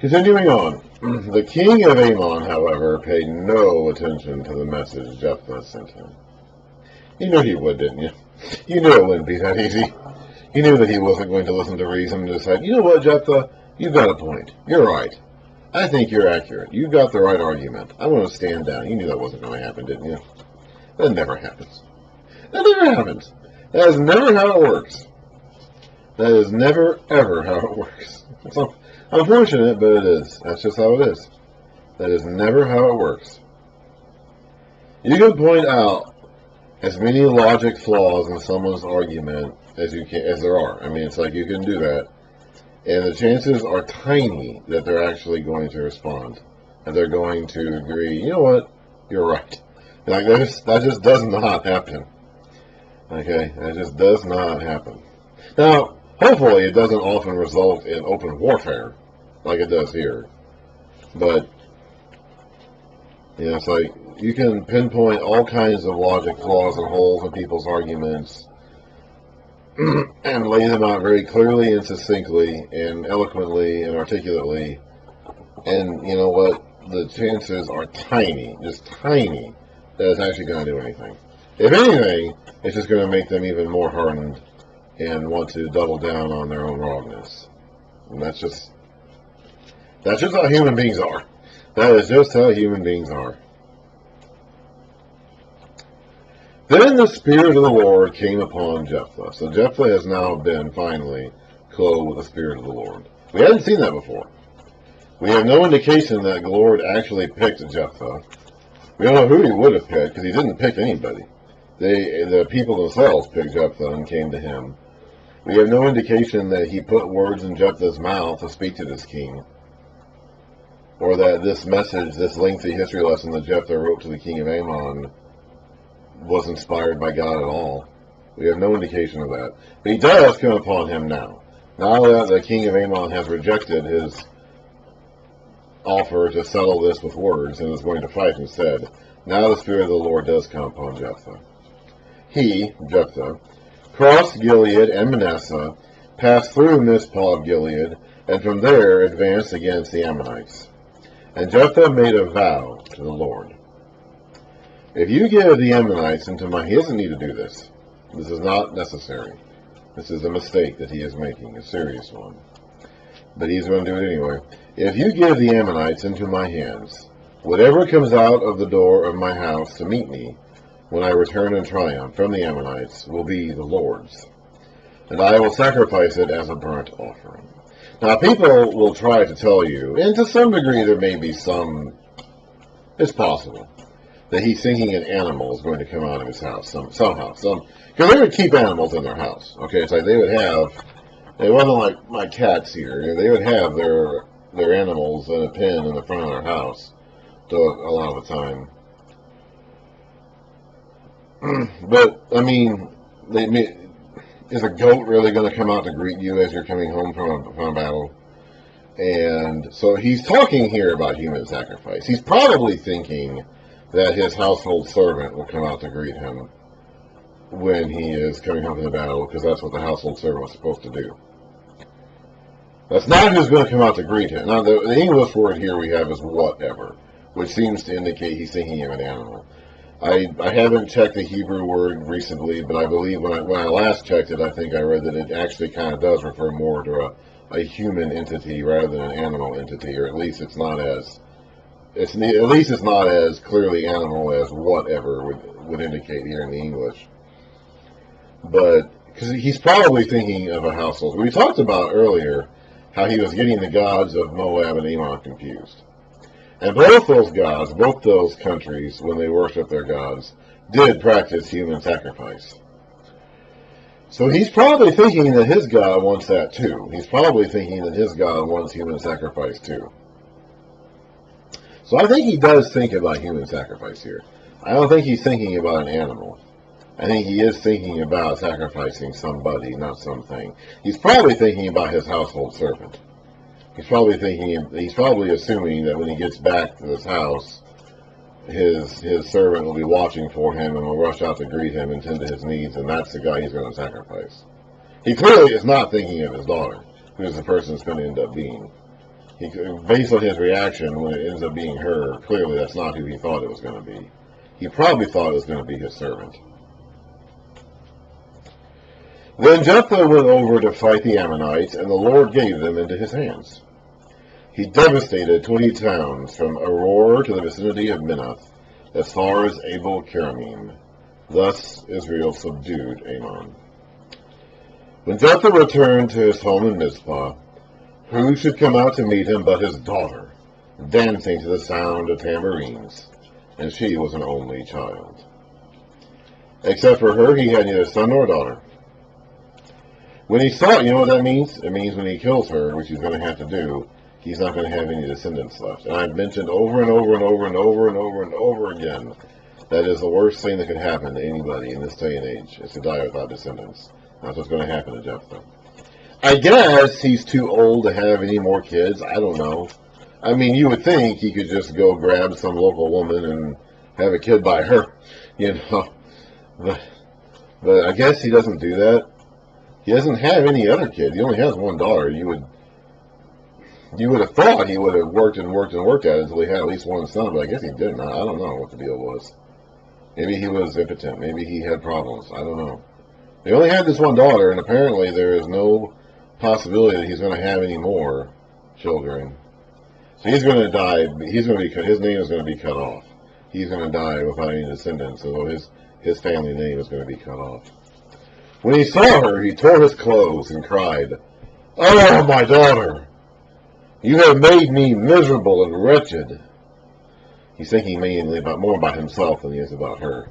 Continuing on, the king of Ammon, however, paid no attention to the message Jephthah sent him. You knew he would, didn't you? You knew it wouldn't be that easy. You knew that he wasn't going to listen to reason and decide, you know what, Jephthah, you've got a point. You're right. I think you're accurate. You've got the right argument. I want to stand down. You knew that wasn't going to happen, didn't you? That never happens. That never happens. That is never how it works. That is never, ever how it works. It's unfortunate, but it is. That's just how it is. That is never how it works. You can point out as many logic flaws in someone's argument as there are. I mean, it's like you can do that, and the chances are tiny that they're actually going to respond, and they're going to agree. You know what? You're right. Like that just does not happen. Okay, that just does not happen. Now, hopefully, it doesn't often result in open warfare like it does here. But it's like you can pinpoint all kinds of logic flaws and holes in people's arguments and lay them out very clearly and succinctly and eloquently and articulately. And you know what? The chances are tiny, just tiny, that it's actually going to do anything. If anything, it's just going to make them even more hardened and want to double down on their own wrongness. And that's just how human beings are. That is just how human beings are. Then the Spirit of the Lord came upon Jephthah. So Jephthah has now been finally clothed with the Spirit of the Lord. We hadn't seen that before. We have no indication that the Lord actually picked Jephthah. We don't know who he would have picked, because he didn't pick anybody. The people themselves picked Jephthah and came to him. We have no indication that he put words in Jephthah's mouth to speak to this king, or that this message, this lengthy history lesson that Jephthah wrote to the king of Ammon, was inspired by God at all. We have no indication of that. But he does come upon him now. Now that the king of Ammon has rejected his offer to settle this with words and is going to fight instead, now the Spirit of the Lord does come upon Jephthah. He, Jephthah, crossed Gilead and Manasseh, passed through Mizpah of Gilead, and from there advanced against the Ammonites. And Jephthah made a vow to the Lord. If you give the Ammonites into my... He doesn't need to do this. This is not necessary. This is a mistake that he is making, a serious one. But he's going to do it anyway. If you give the Ammonites into my hands, whatever comes out of the door of my house to meet me, when I return in triumph from the Ammonites, will be the Lord's. And I will sacrifice it as a burnt offering. Now, people will try to tell you, and to some degree there may be some... It's possible that he's thinking an animal is going to come out of his house somehow. Because they would keep animals in their house. Okay, it's like they would have... It wasn't like my cats here. They would have their animals in a pen in the front of their house a lot of the time. But, I mean, is a goat really going to come out to greet you as you're coming home from a battle? And so he's talking here about human sacrifice. He's probably thinking that his household servant will come out to greet him when he is coming home from the battle, because that's what the household servant was supposed to do. That's not who's going to come out to greet him. Now, the English word here we have is whatever, which seems to indicate he's thinking of an animal. I haven't checked the Hebrew word recently, but I believe when I last checked it, I think I read that it actually kind of does refer more to a human entity rather than an animal entity, or at least it's not as clearly animal as whatever would indicate here in the English. But because he's probably thinking of a household. We talked about earlier how he was getting the gods of Moab and Ammon confused. And both those gods, both those countries, when they worship their gods, did practice human sacrifice. So he's probably thinking that his God wants that too. He's probably thinking that his God wants human sacrifice too. So I think he does think about human sacrifice here. I don't think he's thinking about an animal. I think he is thinking about sacrificing somebody, not something. He's probably thinking about his household servant. He's probably assuming that when he gets back to his house, his servant will be watching for him and will rush out to greet him and tend to his needs, and that's the guy he's going to sacrifice. He clearly is not thinking of his daughter, who is the person it's going to end up being. Based on his reaction when it ends up being her, clearly that's not who he thought it was going to be. He probably thought it was going to be his servant. Then Jephthah went over to fight the Ammonites, and the Lord gave them into his hands. He devastated 20 towns from Aroer to the vicinity of Minnith, as far as Abel-Keramim. Thus Israel subdued Ammon. When Jephthah returned to his home in Mizpah, who should come out to meet him but his daughter, dancing to the sound of tambourines, and she was an only child. Except for her, he had neither son nor daughter. When he saw, you know what that means? It means when he kills her, which he's going to have to do, he's not going to have any descendants left. And I've mentioned over and over and over and over and over and over again, that is the worst thing that could happen to anybody in this day and age, is to die without descendants. That's what's going to happen to Jephthah. I guess he's too old to have any more kids. I don't know. I mean, you would think he could just go grab some local woman and have a kid by her, you know. But I guess he doesn't do that. He doesn't have any other kids. He only has one daughter. You would have thought he would have worked and worked and worked at it until he had at least one son, but I guess he didn't. I don't know what the deal was. Maybe he was impotent. Maybe he had problems. I don't know. They only had this one daughter, and apparently there is no possibility that he's going to have any more children. So he's going to die. He's going to be. His name is going to be cut off. He's going to die without any descendants, so his family name is going to be cut off. When he saw her, he tore his clothes and cried, "Oh, my daughter! You have made me miserable and wretched." He's thinking mainly more about himself than he is about her.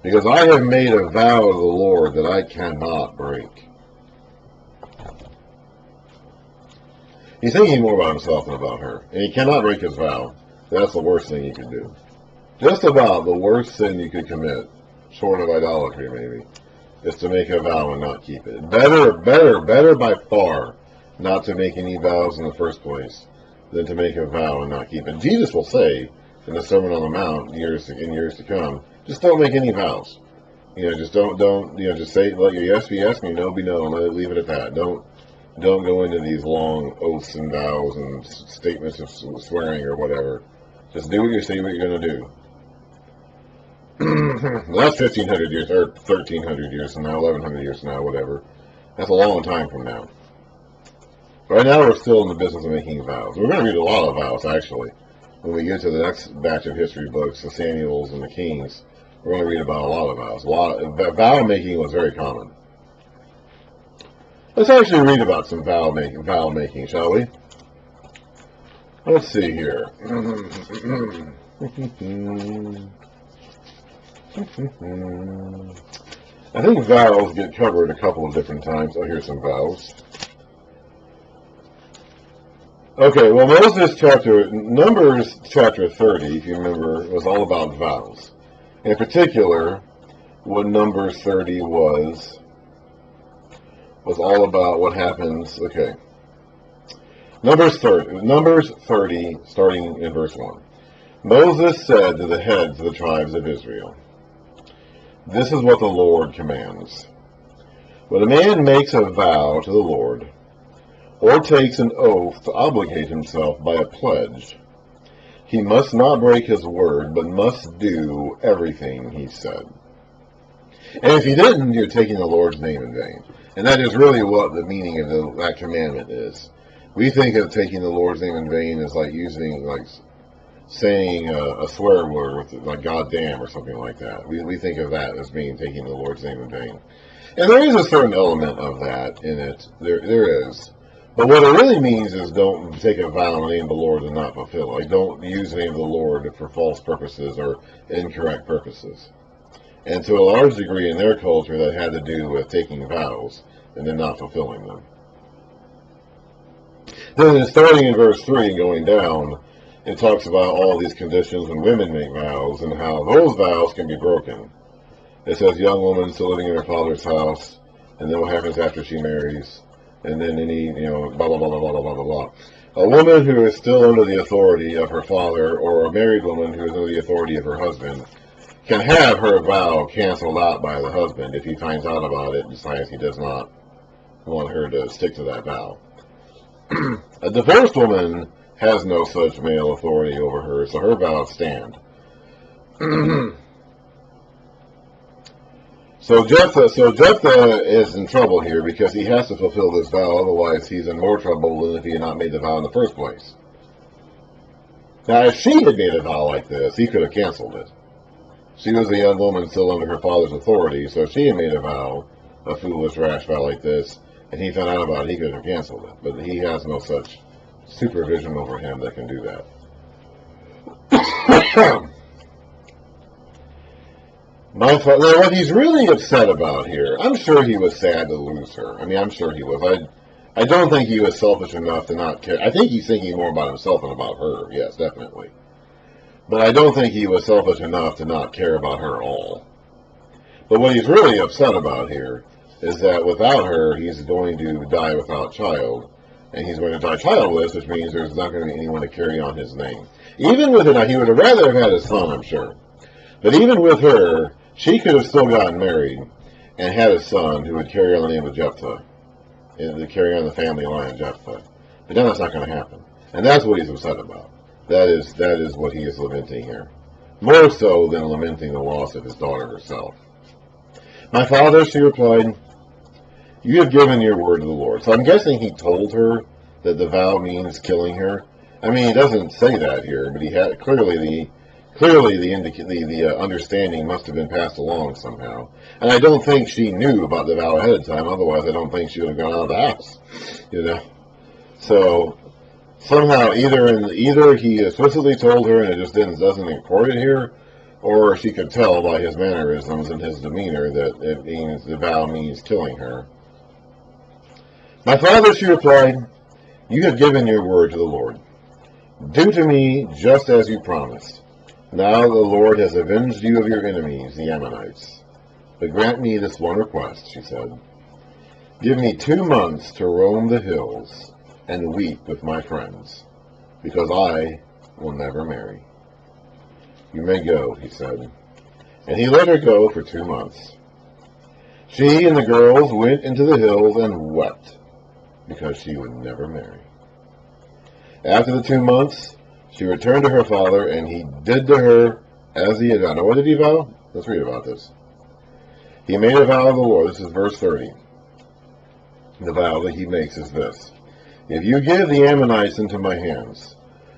"Because I have made a vow to the Lord that I cannot break." He's thinking more about himself than about her. And he cannot break his vow. That's the worst thing he could do. Just about the worst sin you could commit, short of idolatry maybe, is to make a vow and not keep it. Better by far not to make any vows in the first place than to make a vow and not keep it. Jesus will say in the Sermon on the Mount years to come, just don't make any vows. Just don't, just say, let your yes be yes and your no be no, and let it leave it at that. Don't go into these long oaths and vows and statements of swearing or whatever. Just do what you say what you're going to do. That's 1,500 years, or 1,300 years from now, 1,100 years from now, whatever. That's a long time from now. Right now we're still in the business of making vows. We're going to read a lot of vows, actually. When we get to the next batch of history books, the Samuels and the Kings, we're going to read about a lot of vows. Vow making was very common. Let's actually read about some vow making, shall we? Let's see here. I think vows get covered a couple of different times. Oh, here's some vows. Okay, well, Numbers chapter 30, if you remember, was all about vows. In particular, what Numbers 30 was all about what happens. Okay. Numbers 30, starting in verse 1. Moses said to the heads of the tribes of Israel, "This is what the Lord commands. When a man makes a vow to the Lord, or takes an oath to obligate himself by a pledge, he must not break his word, but must do everything he said." And if he didn't, you're taking the Lord's name in vain. And that is really what the meaning of that commandment is. We think of taking the Lord's name in vain as saying a swear word, like goddamn or something like that. We think of that as being taking the Lord's name in vain. And there is a certain element of that in it. There is. But what it really means is don't take a vow in the name of the Lord and not fulfill it. Like, don't use the name of the Lord for false purposes or incorrect purposes. And to a large degree in their culture, that had to do with taking vows and then not fulfilling them. Then starting in verse 3 and going down, it talks about all these conditions when women make vows and how those vows can be broken. It says young woman still living in her father's house, and then what happens after she marries, and then any, blah, blah, blah, blah, blah, blah, blah, blah. A woman who is still under the authority of her father, or a married woman who is under the authority of her husband, can have her vow canceled out by the husband if he finds out about it and decides he does not want her to stick to that vow. A divorced woman has no such male authority over her, so her vows stand. So Jephthah is in trouble here because he has to fulfill this vow, otherwise he's in more trouble than if he had not made the vow in the first place. Now, if she had made a vow like this, he could have canceled it. She was a young woman still under her father's authority, so if she had made a vow, a foolish, rash vow like this, and he found out about it, he could have canceled it. But he has no such supervision over him that can do that. Now, what he's really upset about here, I'm sure he was sad to lose her. I mean, I'm sure he was. I don't think he was selfish enough to not care. I think he's thinking more about himself than about her. Yes, definitely. But I don't think he was selfish enough to not care about her at all. But what he's really upset about here is that without her, he's going to die without child. And he's going to die childless, which means there's not going to be anyone to carry on his name. Even with it, now, he would have rather have had his son, I'm sure. But even with her, she could have still gotten married and had a son who would carry on the name of Jephthah, and carry on the family line of Jephthah. But then that's not going to happen. And that's what he's upset about. That is what he is lamenting here. More so than lamenting the loss of his daughter herself. My father, she replied, you have given your word to the Lord. So I'm guessing he told her that the vow means killing her. I mean, he doesn't say that here, but he had clearly the understanding must have been passed along somehow. And I don't think she knew about the vow ahead of time. Otherwise, I don't think she would have gone out of the house. You know. So somehow, either he explicitly told her and it just doesn't record it here, or she could tell by his mannerisms and his demeanor that the vow means killing her. My father, she replied, you have given your word to the Lord. Do to me just as you promised. Now the Lord has avenged you of your enemies, the Ammonites. But grant me this one request, she said. Give me 2 months to roam the hills and weep with my friends, because I will never marry. You may go, he said. And he let her go for 2 months. She and the girls went into the hills and wept, because she would never marry. After the 2 months, she returned to her father, and he did to her as he had done. Now, what did he vow? Let's read about this. He made a vow to the Lord. This is verse 30. The vow that he makes is this. If you give the Ammonites into my hands,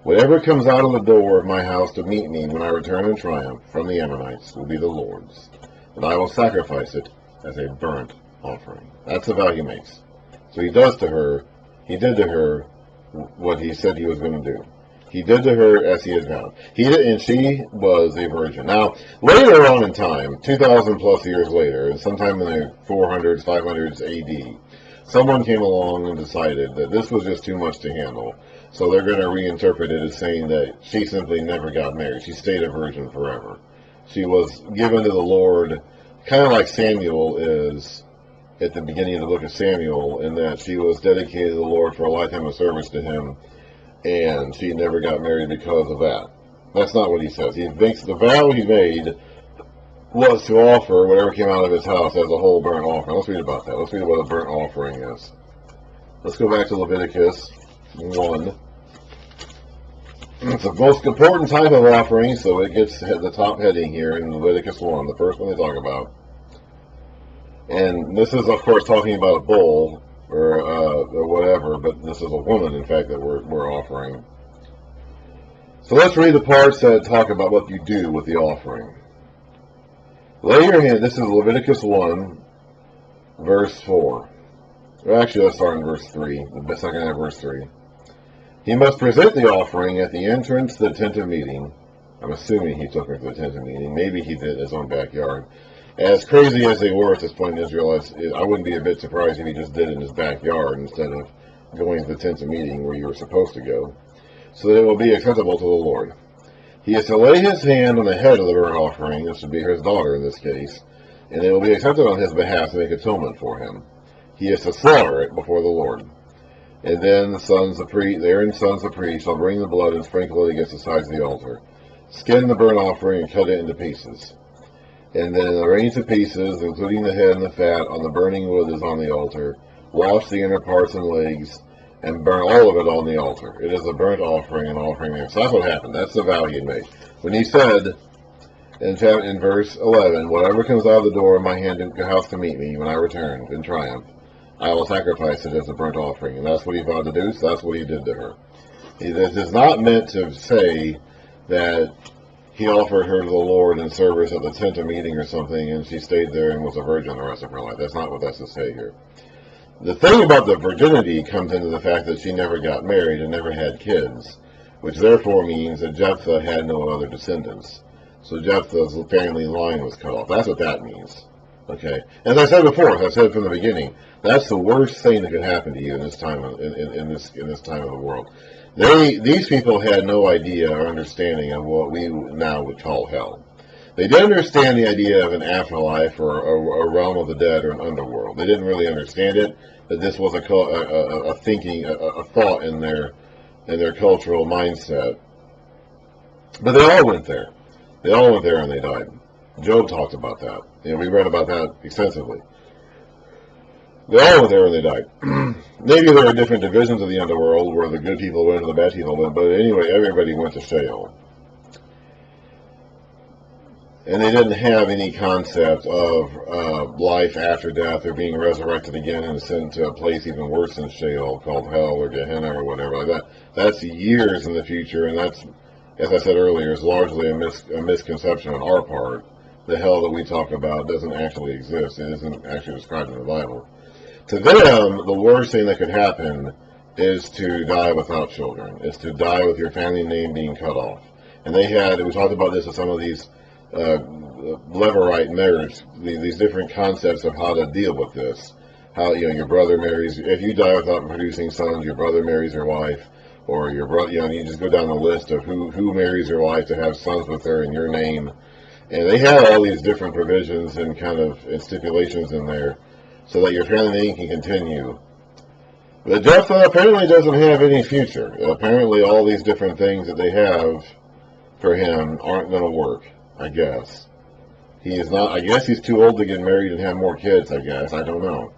whatever comes out of the door of my house to meet me when I return in triumph from the Ammonites will be the Lord's, and I will sacrifice it as a burnt offering. That's the vow he makes. So he did to her what he said he was going to do. He did to her as he had vowed. And she was a virgin. Now, later on in time, 2,000 plus years later, and sometime in the 400s, 500s AD, someone came along and decided that this was just too much to handle. So they're going to reinterpret it as saying that she simply never got married. She stayed a virgin forever. She was given to the Lord, kind of like Samuel is at the beginning of the book of Samuel, in that she was dedicated to the Lord for a lifetime of service to him, and she never got married because of that. That's not what he says. He thinks the vow he made was to offer whatever came out of his house as a whole burnt offering. Let's read about that. Let's read what a burnt offering is. Let's go back to Leviticus 1. It's the most important type of offering, so it gets the top heading here in Leviticus 1, the first one they talk about. And this is, of course, talking about a bull or whatever, but this is a woman, in fact, that we're offering. So let's read the parts that talk about what you do with the offering. Lay your hand, this is Leviticus 1, verse 4. Well, actually, let's start in verse 3, the second half of verse 3. He must present the offering at the entrance to the tent of meeting. I'm assuming he took her to the tent of meeting. Maybe he did in his own backyard. As crazy as they were at this point in Israel, I wouldn't be a bit surprised if he just did it in his backyard instead of going to the tent of meeting where you were supposed to go, so that it will be acceptable to the Lord. He is to lay his hand on the head of the burnt offering, this would be his daughter in this case, and it will be accepted on his behalf to make atonement for him. He is to slaughter it before the Lord. And then Aaron's sons of priests shall bring the blood and sprinkle it against the sides of the altar. Skin the burnt offering and cut it into pieces. And then arrange the pieces, including the head and the fat, on the burning wood that is on the altar. Wash the inner parts and legs, and burn all of it on the altar. It is a burnt offering and offering there. So that's what happened. That's the vow he had made. When he said in verse 11, whatever comes out of the door of my house to meet me when I return in triumph, I will sacrifice it as a burnt offering. And that's what he vowed to do, so that's what he did to her. This is not meant to say that he offered her to the Lord in service at the tent of meeting or something, and she stayed there and was a virgin the rest of her life. That's not what that's to say here. The thing about the virginity comes into the fact that she never got married and never had kids, which therefore means that Jephthah had no other descendants. So Jephthah's family line was cut off. That's what that means. Okay. As I said before, as I said from the beginning, that's the worst thing that could happen to you in this time in this time of the world. These people had no idea or understanding of what we now would call hell. They didn't understand the idea of an afterlife or a realm of the dead or an underworld. They didn't really understand it, that this was a thought in their cultural mindset. But they all went there. They all went there and they died. Job talked about that. We read about that extensively. They all went there and they died. Maybe there are different divisions of the underworld where the good people went and the bad people went, but anyway, everybody went to Sheol. And they didn't have any concept of life after death or being resurrected again and sent to a place even worse than Sheol called hell or Gehenna or whatever like that. That's years in the future, and that's, as I said earlier, is largely a misconception on our part. The hell that we talk about doesn't actually exist. It isn't actually described in the Bible. To them, the worst thing that could happen is to die without children. Is to die with your family name being cut off. And we talked about this in some of these Levirate marriage, these different concepts of how to deal with this. How, your brother marries, if you die without producing sons, your brother marries your wife, or your brother, you just go down the list of who marries your wife to have sons with her in your name. And they had all these different provisions and and stipulations in there, so that your family name can continue. But Jephthah apparently doesn't have any future. Apparently all these different things that they have for him aren't going to work, I guess. He is not, I guess he's too old to get married and have more kids, I guess. I don't know.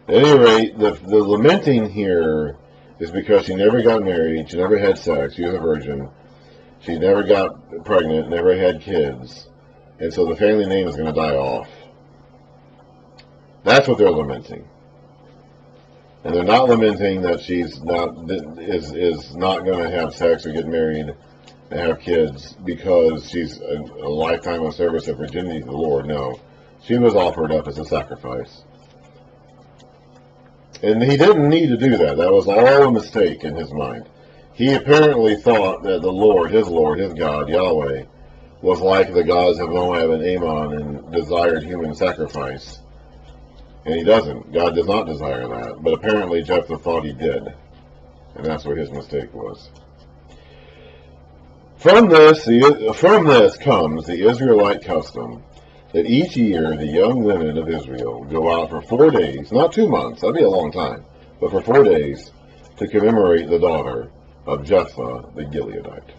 At any rate, the lamenting here is because she never got married, she never had sex, she was a virgin, she never got pregnant, never had kids, and so the family name is going to die off. That's what they're lamenting. And they're not lamenting that she's not is not going to have sex or get married and have kids because she's a lifetime of service of virginity to the Lord. No. She was offered up as a sacrifice. And he didn't need to do that. That was all a mistake in his mind. He apparently thought that the Lord, his God, Yahweh, was like the gods of Moab and Ammon and desired human sacrifice. And he doesn't. God does not desire that. But apparently Jephthah thought he did. And that's what his mistake was. From this comes the Israelite custom that each year the young women of Israel go out for 4 days, not 2 months, that'd be a long time, but for 4 days to commemorate the daughter of Jephthah the Gileadite.